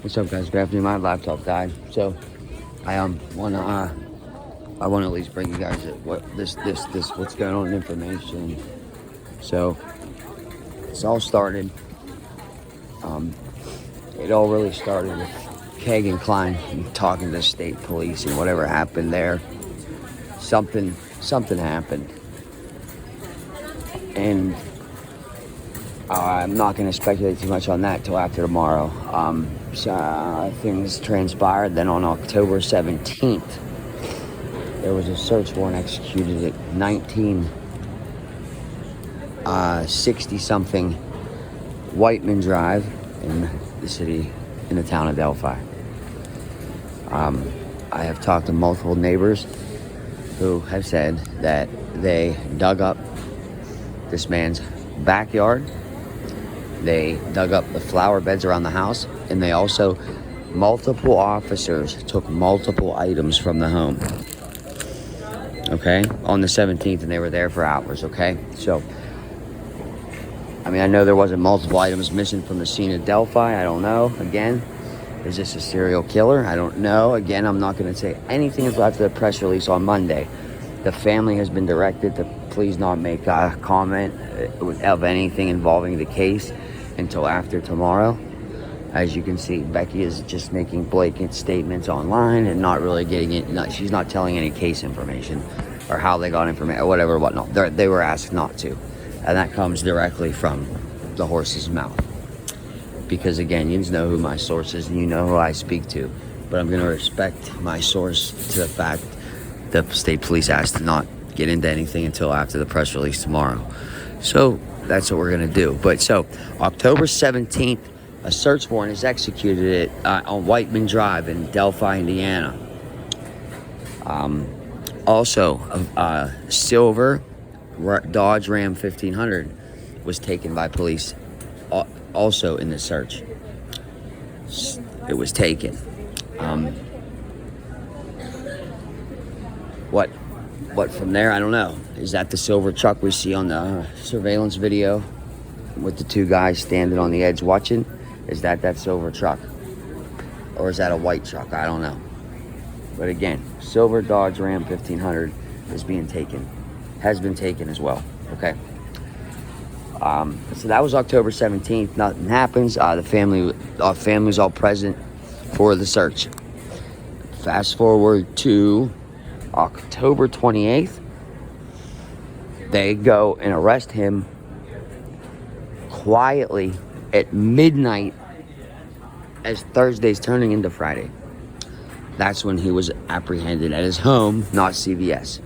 What's up, guys? Good afternoon. My laptop died, so I wanna at least bring you guys what's going on information. So it's all started. It all really started with Kegan Klein talking to the state police and whatever happened there. Something happened, and I'm not going to speculate too much on that till after tomorrow. Things transpired. Then on October 17th, there was a search warrant executed at 1960-something Whiteman Drive in the town of Delphi. I have talked to multiple neighbors who have said that they dug up this man's backyard. They dug up the flower beds around the house, and they also, multiple officers took multiple items from the home. Okay, on the 17th, and they were there for hours. Okay, so I mean, I know there wasn't multiple items missing from the scene of Delphi. I don't know. Again, is this a serial killer? I don't know. Again, I'm not going to say anything until after the press release on Monday. The family has been directed to please not make a comment of anything involving the case until after tomorrow. As you can see, Becky is just making blatant statements online and not really getting it. She's not telling any case information or how they got information or whatever, whatnot. They were asked not to. And that comes directly from the horse's mouth. Because again, you know who my source is and you know who I speak to. But I'm going to respect my source to the fact the state police asked to not get into anything until after the press release tomorrow. So that's what we're going to do. But so October 17th, a search warrant is executed on Whiteman Drive in Delphi, Indiana. Also, a silver Dodge Ram 1500 was taken by police also in the search. It was taken. What from there, I don't know. Is that the silver truck we see on the surveillance video with the two guys standing on the edge watching? Is that silver truck? Or is that a white truck? I don't know. But again, silver Dodge Ram 1500 is being taken. Has been taken as well. Okay. So that was October 17th. Nothing happens. The family's all present for the search. Fast forward to October 28th. They go and arrest him quietly at midnight as Thursday's turning into Friday. That's when he was apprehended at his home, not CVS.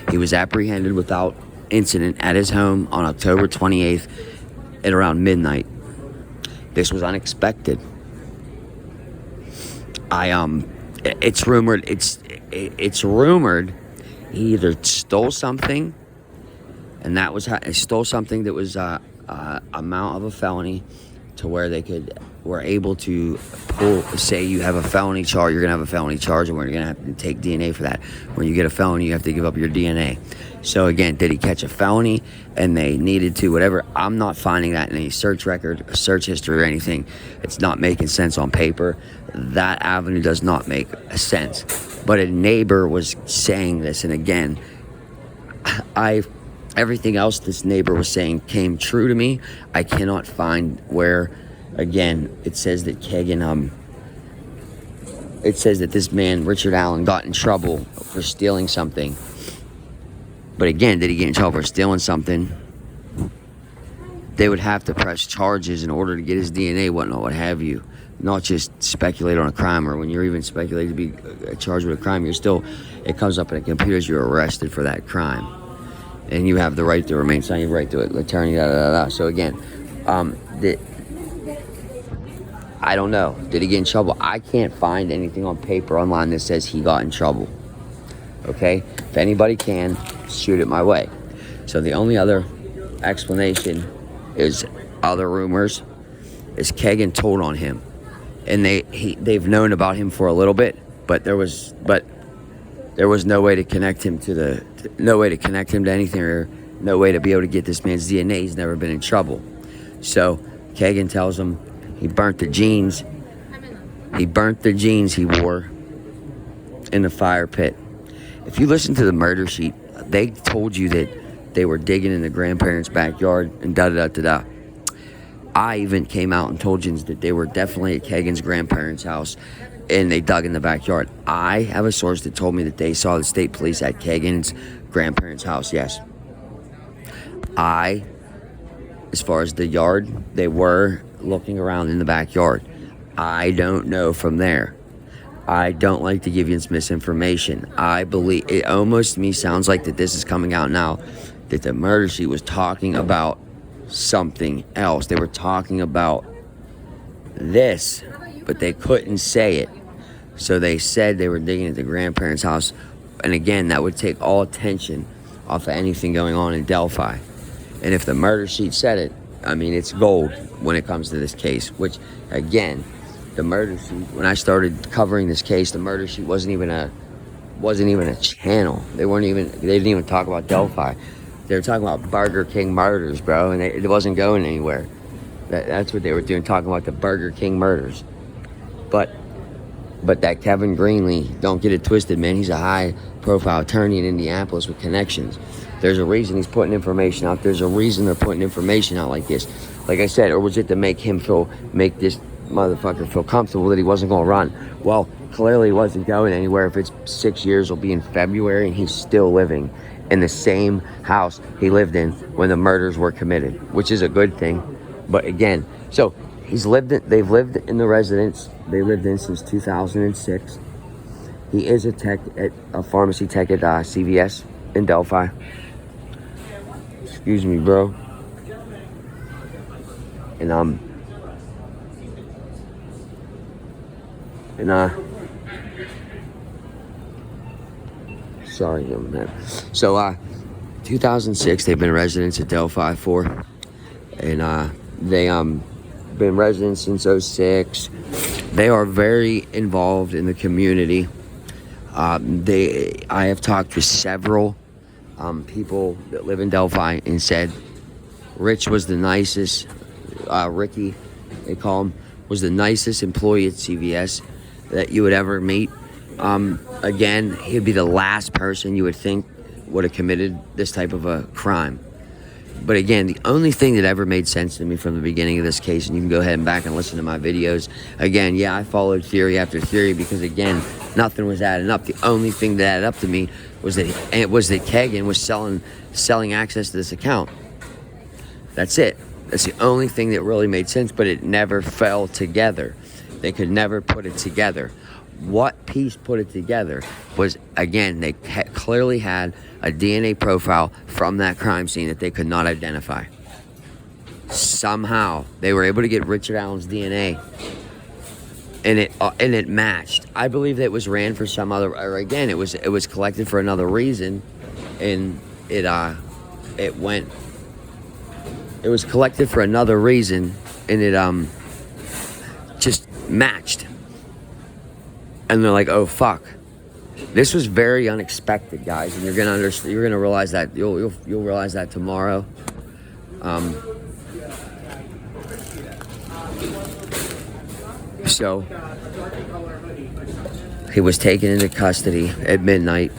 He was apprehended without incident at his home on October 28th at around midnight. This was unexpected. It's rumored he either stole something, and that was how he stole something that was amount of a felony, to where were able to say you have a felony charge, you're gonna have a felony charge, and we're gonna have to take DNA for that. When you get a felony, you have to give up your DNA. So again, did he catch a felony and they needed to whatever? I'm not finding that in any search record, search history, or anything. It's not making sense on paper. That avenue does not make sense. But a neighbor was saying this, and again, everything else this neighbor was saying came true to me. I cannot find where, again, it says that Kegan, it says that this man, Richard Allen, got in trouble for stealing something. But again, did he get in trouble for stealing something? They would have to press charges in order to get his DNA, whatnot, what have you. Not just speculate on a crime, or when you're even speculated to be charged with a crime, it comes up in the computers, you're arrested for that crime. And you have the right to remain silent, you have the right to an attorney, So again, I don't know. Did he get in trouble? I can't find anything on paper online that says he got in trouble. Okay? If anybody can, shoot it my way. So the only other explanation is other rumors is Kegan told on him. And they've known about him for a little bit, but there was no way to connect him to anything, or no way to be able to get this man's DNA. He's never been in trouble. So Kegan tells him he burnt the jeans He burnt the jeans he wore in the fire pit. If you listen to the murder sheet, they told you that they were digging in the grandparents' backyard and da-da-da-da-da. I even came out and told you that they were definitely at Kagan's grandparents' house and they dug in the backyard. I have a source that told me that they saw the state police at Kagan's grandparents' house, yes. As far as the yard, they were looking around in the backyard. I don't know from there. I don't like to give you misinformation. I believe, it almost to me sounds like that this is coming out now, that the murder sheet was talking about something else. They were talking about this, but they couldn't say it. So they said they were digging at the grandparents' house. And again, that would take all attention off of anything going on in Delphi. And if the murder sheet said it, I mean, it's gold when it comes to this case. Which, again, the murder sheet, when I started covering this case, the murder sheet wasn't even a channel. They didn't even talk about Delphi. They were talking about Burger King murders, bro, and it wasn't going anywhere. That's what they were doing, talking about the Burger King murders. But that Kevin Greenlee, don't get it twisted, man. He's a high-profile attorney in Indianapolis with connections. There's a reason he's putting information out. There's a reason they're putting information out like this. Like I said, or was it to make this motherfucker feel comfortable that he wasn't going to run? Well, clearly he wasn't going anywhere. If it's 6 years, it'll be in February, and he's still living in the same house he lived in when the murders were committed, which is a good thing. But again, so they've lived in the residence they lived in since 2006. He is a pharmacy tech at CVS in Delphi. Excuse me, bro. And sorry, young man. So 2006, they've been residents at Delphi for, and they been residents since 06. They are very involved in the community. I have talked to several people that live in Delphi and said Rich was the nicest, Ricky, they call him, was the nicest employee at CVS that you would ever meet. Again, he'd be the last person you would think would have committed this type of a crime. But again, the only thing that ever made sense to me from the beginning of this case, and you can go ahead and back and listen to my videos. Again, yeah, I followed theory after theory because, again, nothing was adding up. The only thing that added up to me was that Kagan was selling access to this account. That's it. That's the only thing that really made sense, but it never fell together. They could never put it together. What piece put it together was, again, they clearly had a DNA profile from that crime scene that they could not identify. Somehow, they were able to get Richard Allen's DNA, and it matched. I believe that it was ran for some other, or again, it was collected for another reason, and it was collected for another reason, and it just matched. And they're like, oh fuck, this was very unexpected, guys, and you're gonna understand. You're gonna realize that you'll realize that tomorrow. So he was taken into custody at midnight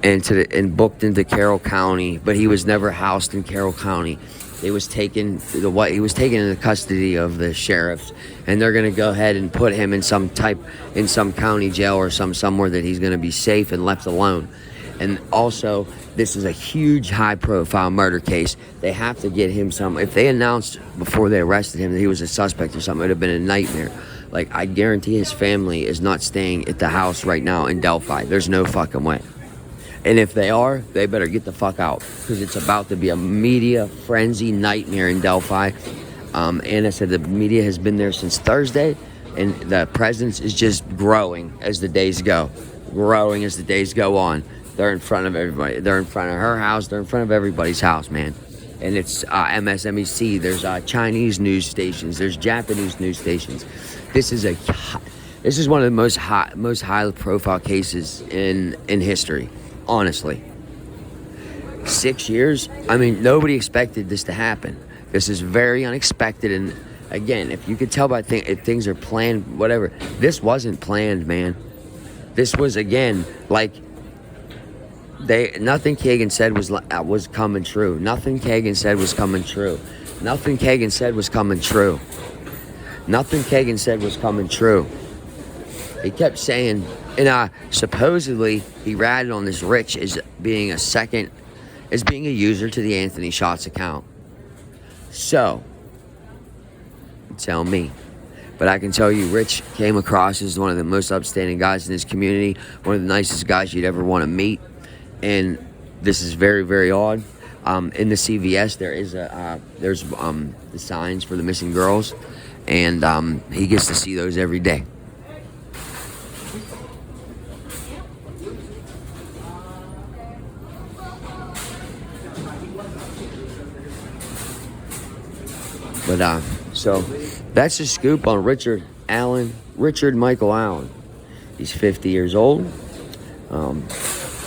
and booked into Carroll County, but he was never housed in Carroll County. He was taken into custody of the sheriffs, and they're going to go ahead and put him in some county jail or somewhere that he's going to be safe and left alone. And also, this is a huge high-profile murder case. They have to get him some. If they announced before they arrested him that he was a suspect or something, it would have been a nightmare. Like, I guarantee his family is not staying at the house right now in Delphi. There's no fucking way. And if they are, they better get the fuck out, because it's about to be a media frenzy nightmare in Delphi. And I said the media has been there since Thursday, and the presence is just growing as the days go. Growing as the days go on. They're in front of everybody. They're in front of her house. They're in front of everybody's house, man. And it's MSNBC. There's Chinese news stations. There's Japanese news stations. This is one of the most high-profile cases in history. Honestly, 6 years. I mean, nobody expected this to happen. This is very unexpected, and Again, if you could tell by if things are planned, whatever. This wasn't planned, man. This was, again, like, nothing Kagan said was coming true. Nothing Kagan said was coming true. Nothing Kagan said was coming true. Nothing Kagan said was coming true. He kept saying, and supposedly he ratted on this Rich as being a user to the Anthony Shots account. So, tell me. But I can tell you, Rich came across as one of the most upstanding guys in this community, one of the nicest guys you'd ever want to meet. And this is very, very odd. In the CVS, there's the signs for the missing girls, and he gets to see those every day. But so that's the scoop on Richard Michael Allen. He's 50 years old.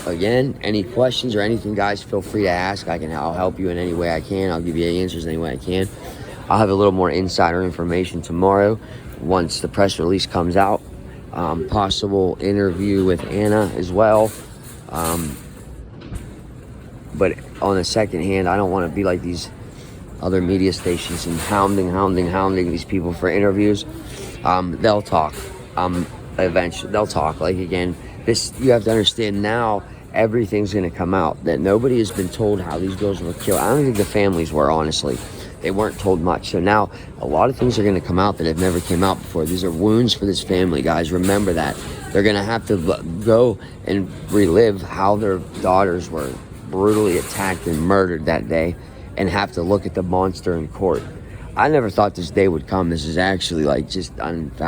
Again, any questions or anything, guys, feel free to ask. I'll help you in any way I can. I'll give you answers any way I can. I'll have a little more insider information tomorrow once the press release comes out. Possible interview with Anna as well. But on the second hand, I don't want to be like these other media stations and hounding these people for interviews. They'll talk. Eventually, they'll talk. Like, again, you have to understand now, everything's going to come out. That nobody has been told how these girls were killed. I don't think the families were, honestly. They weren't told much. So now a lot of things are going to come out that have never came out before. These are wounds for this family, guys. Remember that. They're going to have to go and relive how their daughters were brutally attacked and murdered that day, and have to look at the monster in court. I never thought this day would come. This is actually like just